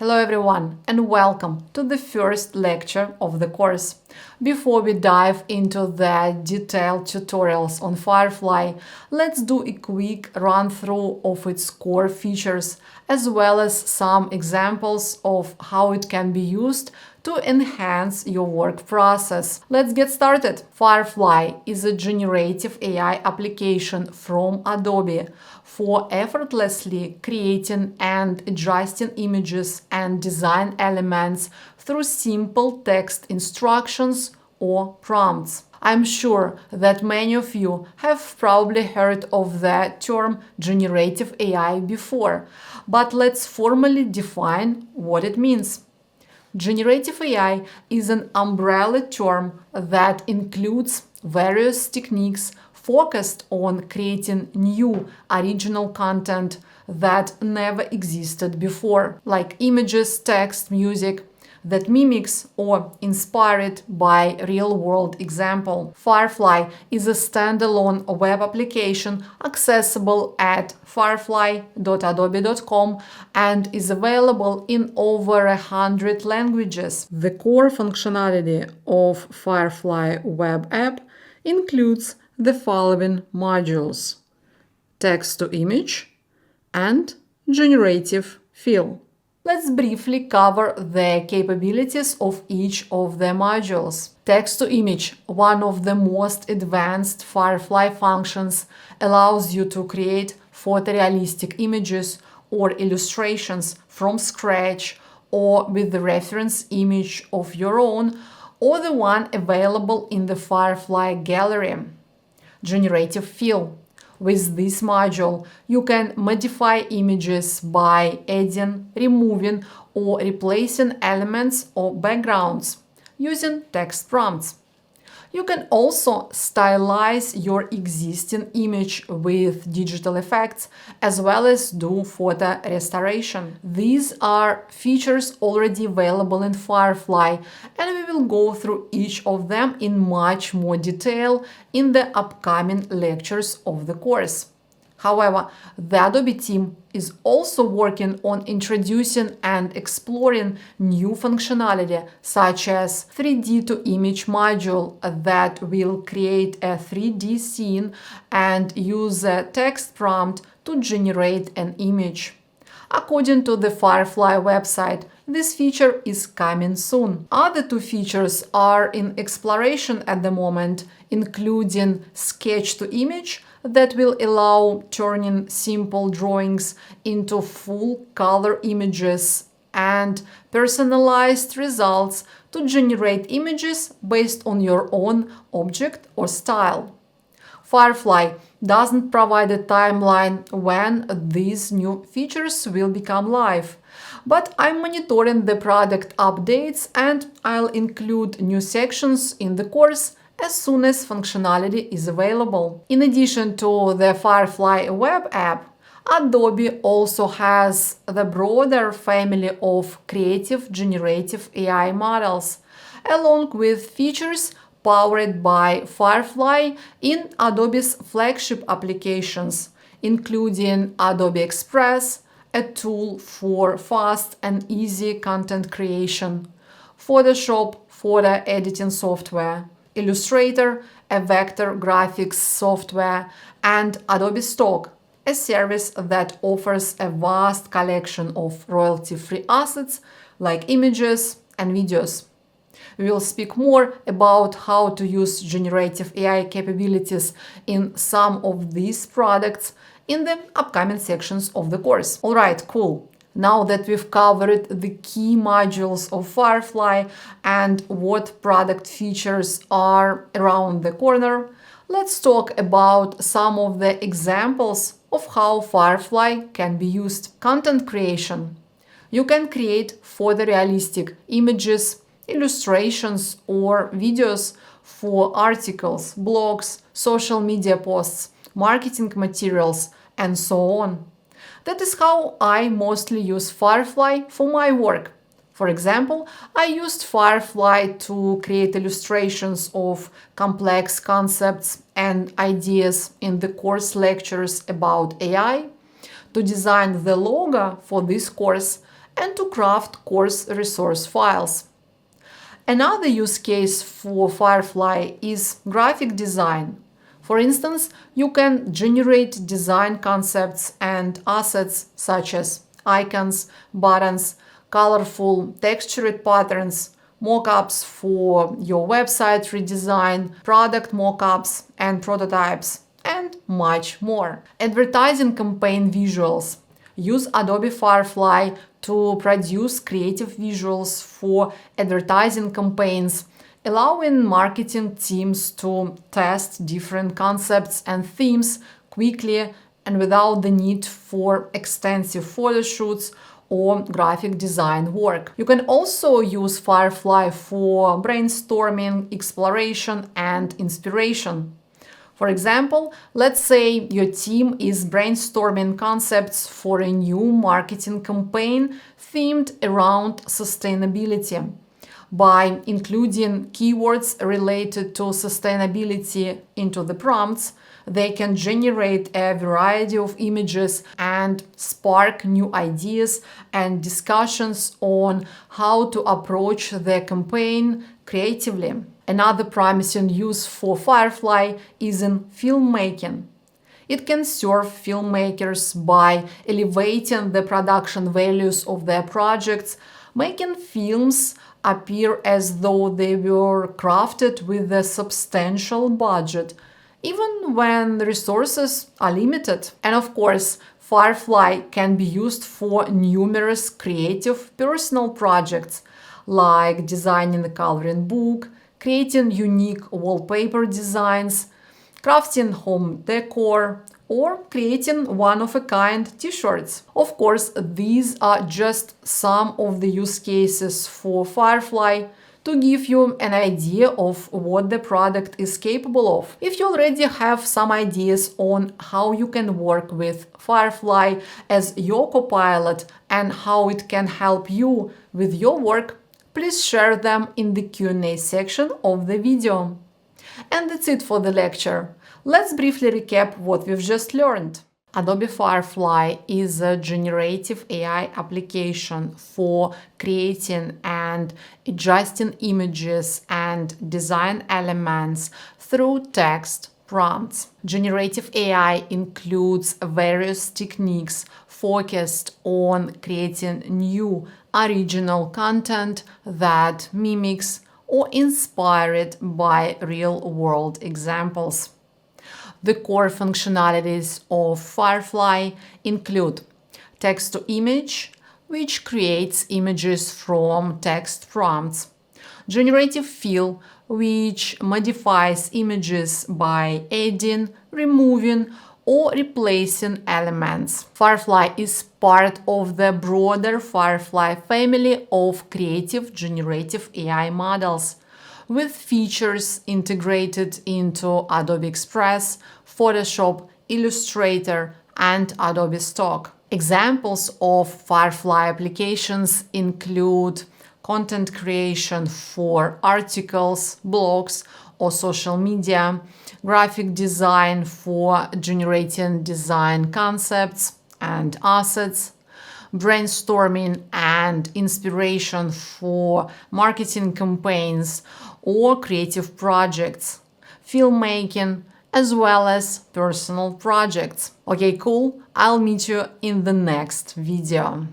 Hello everyone and welcome to the first lecture of the course. Before we dive into the detailed tutorials on Firefly, let's do a quick run-through of its core features as well as some examples of how it can be used to enhance your work process. Let's get started. Firefly is a generative AI application from Adobe for effortlessly creating and adjusting images and design elements through simple text instructions or prompts. I'm sure that many of you have probably heard of the term generative AI before, but let's formally define what it means. Generative AI is an umbrella term that includes various techniques focused on creating new original content that never existed before, like images, text, music, that mimics or inspired by real-world example. Firefly is a standalone web application accessible at firefly.adobe.com and is available in over 100 languages. The core functionality of Firefly web app includes the following modules: text-to-image and generative fill. Let's briefly cover the capabilities of each of the modules. Text-to-image, one of the most advanced Firefly functions, allows you to create photorealistic images or illustrations from scratch or with the reference image of your own or the one available in the Firefly gallery. Generative fill. With this module, you can modify images by adding, removing, or replacing elements or backgrounds using text prompts. You can also stylize your existing image with digital effects as well as do photo restoration. These are features already available in Firefly, and we will go through each of them in much more detail in the upcoming lectures of the course. However, the Adobe team is also working on introducing and exploring new functionality, such as 3D to image module that will create a 3D scene and use a text prompt to generate an image. According to the Firefly website, this feature is coming soon. Other two features are in exploration at the moment, including sketch to image that will allow turning simple drawings into full color images, and personalized results to generate images based on your own object or style. Firefly doesn't provide a timeline when these new features will become live, but I'm monitoring the product updates and I'll include new sections in the course as soon as functionality is available. In addition to the Firefly web app, Adobe also has the broader family of creative generative AI models, along with features powered by Firefly in Adobe's flagship applications, including Adobe Express, a tool for fast and easy content creation, Photoshop photo editing software, Illustrator, a vector graphics software, and Adobe Stock, a service that offers a vast collection of royalty-free assets like images and videos. We will speak more about how to use generative AI capabilities in some of these products in the upcoming sections of the course. Alright, cool. Now that we've covered the key modules of Firefly and what product features are around the corner, let's talk about some of the examples of how Firefly can be used. Content creation. You can create photorealistic images, illustrations, or videos for articles, blogs, social media posts, marketing materials, and so on. That is how I mostly use Firefly for my work. For example, I used Firefly to create illustrations of complex concepts and ideas in the course lectures about AI, to design the logo for this course, and to craft course resource files. Another use case for Firefly is graphic design. For instance, you can generate design concepts and assets such as icons, buttons, colorful textured patterns, mockups for your website redesign, product mockups and prototypes, and much more. Advertising campaign visuals. Use Adobe Firefly to produce creative visuals for advertising campaigns, allowing marketing teams to test different concepts and themes quickly and without the need for extensive photo shoots or graphic design work. You can also use Firefly for brainstorming, exploration, and inspiration. For example, let's say your team is brainstorming concepts for a new marketing campaign themed around sustainability. By including keywords related to sustainability into the prompts, they can generate a variety of images and spark new ideas and discussions on how to approach the campaign creatively. Another promising use for Firefly is in filmmaking. It can serve filmmakers by elevating the production values of their projects, making films appear as though they were crafted with a substantial budget, even when the resources are limited. And of course, Firefly can be used for numerous creative personal projects, like designing a coloring book, creating unique wallpaper designs, crafting home decor, or creating one-of-a-kind t-shirts. Of course, these are just some of the use cases for Firefly to give you an idea of what the product is capable of. If you already have some ideas on how you can work with Firefly as your copilot and how it can help you with your work, please share them in the Q&A section of the video. And that's it for the lecture. Let's briefly recap what we've just learned. Adobe Firefly is a generative AI application for creating and adjusting images and design elements through text prompts. Generative AI includes various techniques focused on creating new original content that mimics or inspired by real-world examples. The core functionalities of Firefly include text-to-image, which creates images from text prompts, generative fill, which modifies images by adding, removing, or replacing elements. Firefly is part of the broader Firefly family of creative generative AI models, with features integrated into Adobe Express, Photoshop, Illustrator, and Adobe Stock. Examples of Firefly applications include content creation for articles, blogs, or social media, graphic design for generating design concepts and assets, brainstorming and inspiration for marketing campaigns or creative projects, filmmaking, as well as personal projects. Okay, cool. I'll meet you in the next video.